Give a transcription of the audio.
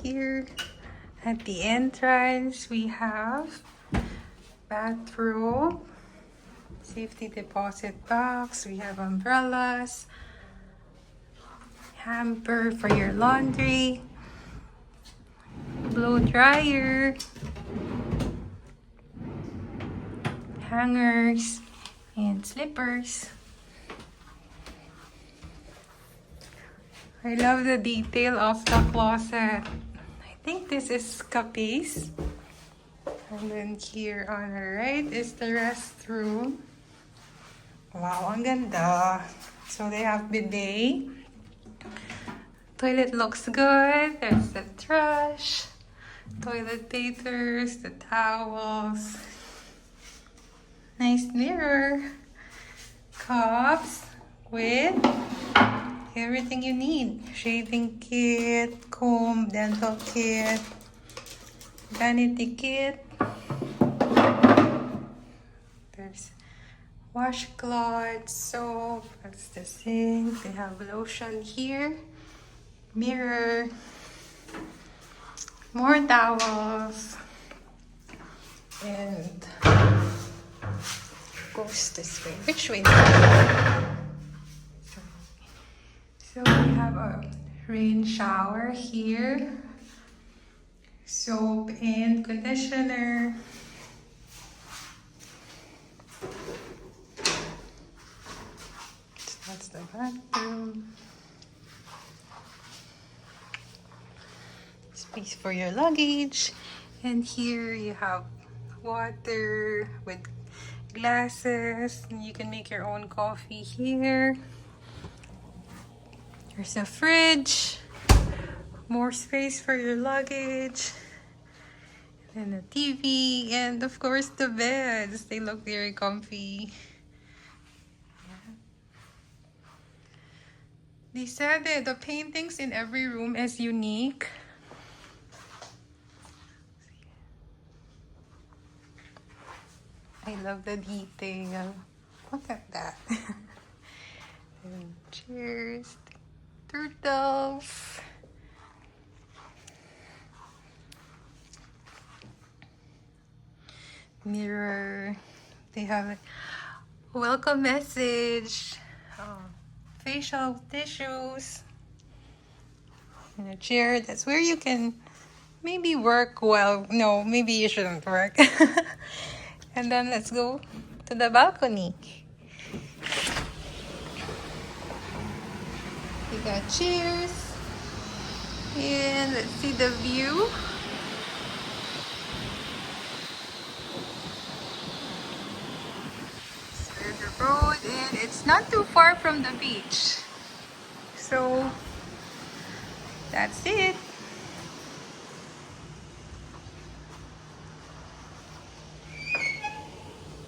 here at the entrance, we have bathrobe, safety deposit box, we have umbrellas, hamper for your laundry, blow dryer, hangers, and slippers. I love the detail of the closet. I think this is Capiz. And then here on the right is the restroom. Wow, ang ganda. So they have bidet. Toilet looks good. There's the trash, toilet papers, the towels. Nice mirror. Cups with everything you need. Shaving kit, comb, dental kit, vanity kit. There's washcloth, soap, that's the sink. They have lotion here. Mirror. More towels. And goes this way. Which way? So we have a rain shower here, soap and conditioner. So that's the bathroom. Space for your luggage. And here you have water with glasses. And you can make your own coffee here. There's a fridge, more space for your luggage, and a TV, and of course the beds. They look very comfy. Yeah. They said that the paintings in every room is unique. I love the detail. Look at that. And cheers. Turtles. Mirror. They have a welcome message. Facial tissues. And a chair. That's where you can maybe work well. No, maybe you shouldn't work. And then let's go to the balcony. We got chairs, and let's see the view. There's the road, and it's not too far from the beach. So that's it.